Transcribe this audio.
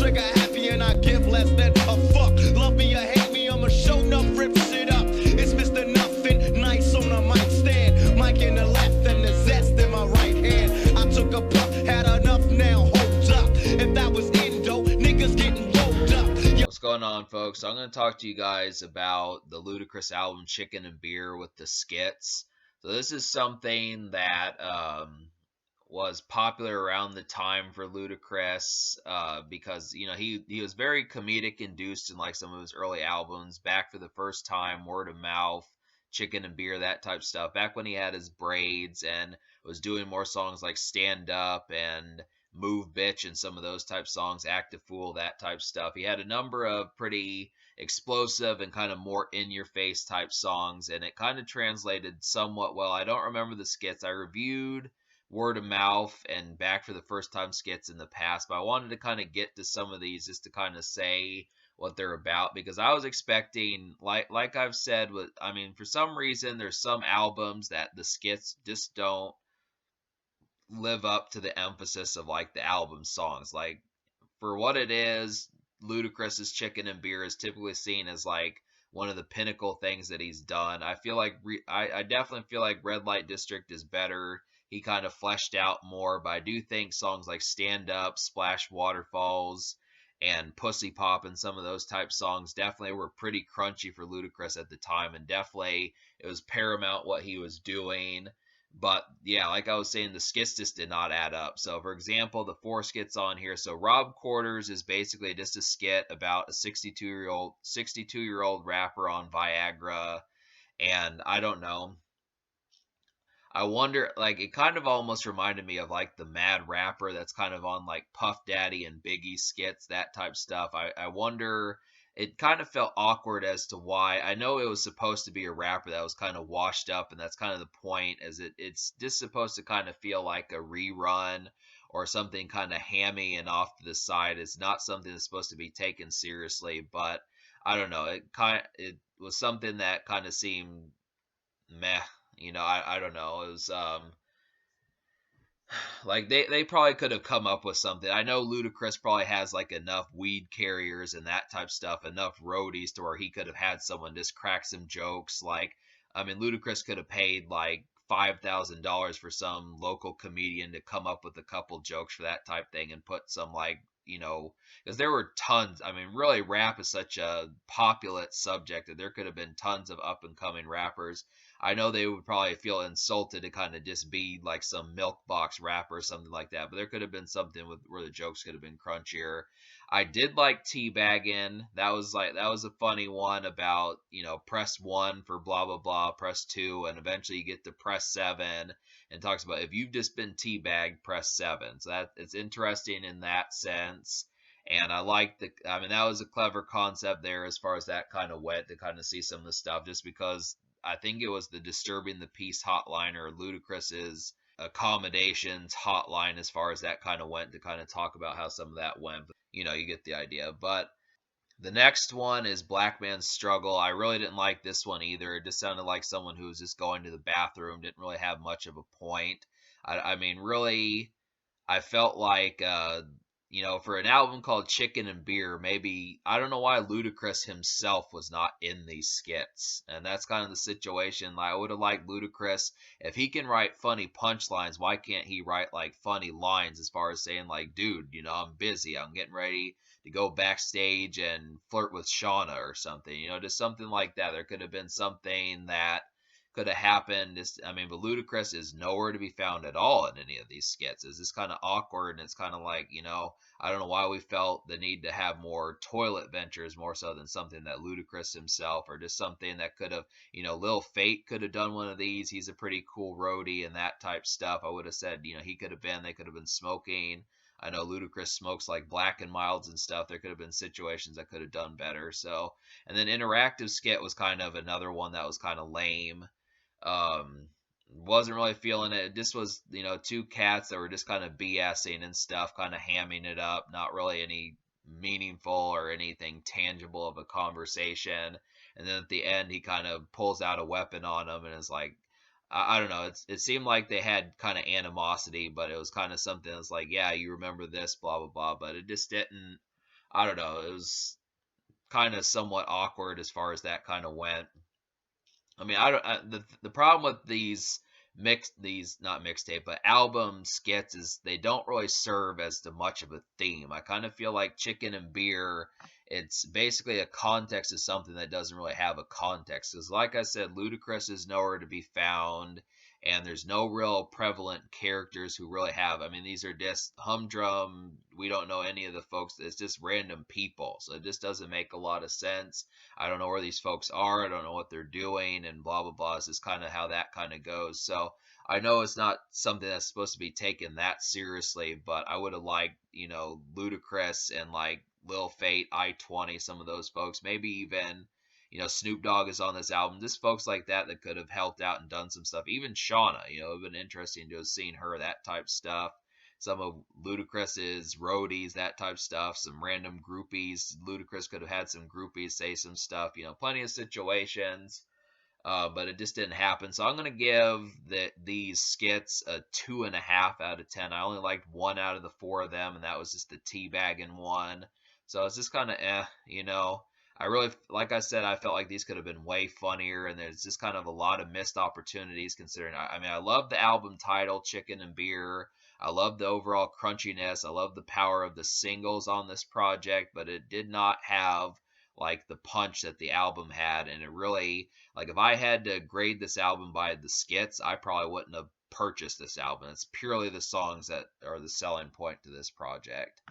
trigger happy and I give less than a fuck. Love me or hate me, I'ma show enough, rip shit up. It's Mr. Nothing, nice on a mic stand. Mic in the left and the zest in my right hand. I took a puff, had enough now, hold up. If that was Indo, niggas getting rolled up. What's going on, folks? So I'm going to talk to you guys about the Ludacris album Chicken and Beer with the Skits. So this is something that was popular around the time for Ludacris because he was very comedic induced in like some of his early albums. Back for the First Time, Word of Mouth, Chicken and Beer, that type stuff. Back when he had his braids and was doing more songs like Stand Up and Move Bitch and some of those type songs, Act a Fool, that type stuff. He had a number of pretty explosive and kind of more in your face type songs, and it kind of translated somewhat well. I don't remember the skits. I reviewed Word of Mouth and Back for the First Time skits in the past, but I wanted to kind of get to some of these just to kind of say what they're about, because I was expecting, like I've said, for some reason there's some albums that the skits just don't live up to the emphasis of like the album songs. Like, for what it is, Ludacris's Chicken and Beer is typically seen as like one of the pinnacle things that he's done. I feel like I definitely feel like Red Light District is better. He kind of fleshed out more, but I do think songs like Stand Up, Splash Waterfalls, and Pussy Pop and some of those type songs definitely were pretty crunchy for Ludacris at the time, and definitely it was paramount what he was doing. But yeah, like I was saying, the skits just did not add up. So for example, the 4 skits on here. So Rob Quarters is basically just a skit about a 62-year-old rapper on Viagra. And I don't know. I wonder, like, it kind of almost reminded me of like the Mad Rapper that's kind of on like Puff Daddy and Biggie skits, that type stuff. I wonder, it kind of felt awkward as to why. I know it was supposed to be a rapper that was kind of washed up, and that's kind of the point, as it's just supposed to kind of feel like a rerun or something kind of hammy and off to the side. It's not something that's supposed to be taken seriously, but I don't know. It was something that kind of seemed meh. I don't know. It was like they probably could have come up with something. I know Ludacris probably has like enough weed carriers and that type stuff, enough roadies to where he could have had someone just crack some jokes. Like, Ludacris could have paid like $5,000 for some local comedian to come up with a couple jokes for that type thing and put some like, because there were tons. Really, rap is such a popular subject that there could have been tons of up and coming rappers. I know they would probably feel insulted to kind of just be like some milk box rapper or something like that, but there could have been something where the jokes could have been crunchier. I did like teabagging. That was a funny one about, press 1 for blah blah blah, press 2, and eventually you get to press 7, and talks about if you've just been teabagged, press 7. So that it's interesting in that sense. And I like that was a clever concept there as far as that kind of went, to kind of see some of the stuff, just because I think it was the Disturbing the Peace hotline, or Ludacris's accommodations hotline, as far as that kind of went, to kind of talk about how some of that went. But, you get the idea. But the next one is Black Man's Struggle. I really didn't like this one either. It just sounded like someone who was just going to the bathroom, didn't really have much of a point. Really, I felt like, for an album called Chicken and Beer, maybe, I don't know why Ludacris himself was not in these skits. And that's kind of the situation. Like, I would have liked Ludacris. If he can write funny punchlines, why can't he write, like, funny lines, as far as saying, like, dude, I'm busy. I'm getting ready to go backstage and flirt with Shauna or something. Just something like that. There could have been something that could have happened. But Ludacris is nowhere to be found at all in any of these skits. It's just kind of awkward, and it's kind of like, I don't know why we felt the need to have more toilet ventures more so than something that Ludacris himself, or just something that could have, Lil Fate could have done one of these. He's a pretty cool roadie and that type stuff. I would have said, they could have been smoking. I know Ludacris smokes like Black and Milds and stuff. There could have been situations that could have done better. So, and then Interactive Skit was kind of another one that was kind of lame. Wasn't really feeling it. This was, two cats that were just kind of BSing and stuff, kind of hamming it up, not really any meaningful or anything tangible of a conversation. And then at the end, he kind of pulls out a weapon on them and is like, I don't know. It seemed like they had kind of animosity, but it was kind of something that's like, yeah, you remember this, blah blah blah. But it just didn't. I don't know, it was kind of somewhat awkward as far as that kind of went. I mean, I don't. The problem with these not mixtape, but album skits is they don't really serve as to much of a theme. I kind of feel like Chicken and Beer. It's basically a context of something that doesn't really have a context. Because, like I said, Ludacris is nowhere to be found, and there's no real prevalent characters who really have. I mean, these are just humdrum. We don't know any of the folks. It's just random people, so it just doesn't make a lot of sense. I don't know where these folks are. I don't know what they're doing, and blah blah blah. It's just kind of how that kind of goes. So I know it's not something that's supposed to be taken that seriously, but I would have liked, Ludacris and like Lil Fate, I-20, some of those folks, maybe even. Snoop Dogg is on this album. Just folks like that that could have helped out and done some stuff. Even Shauna, it would have been interesting to have seen her, that type stuff. Some of Ludacris's roadies, that type stuff, some random groupies. Ludacris could have had some groupies say some stuff, plenty of situations, but it just didn't happen. So I'm going to give these skits a 2.5 out of 10. I only liked one out of the four of them, and that was just the teabagging one. So it's just kind of I really, like I said, I felt like these could have been way funnier, and there's just kind of a lot of missed opportunities considering. I mean, I love the album title, Chicken and Beer. I love the overall crunchiness. I love the power of the singles on this project, but it did not have like the punch that the album had. And it really, like, if I had to grade this album by the skits, I probably wouldn't have purchased this album. It's purely the songs that are the selling point to this project.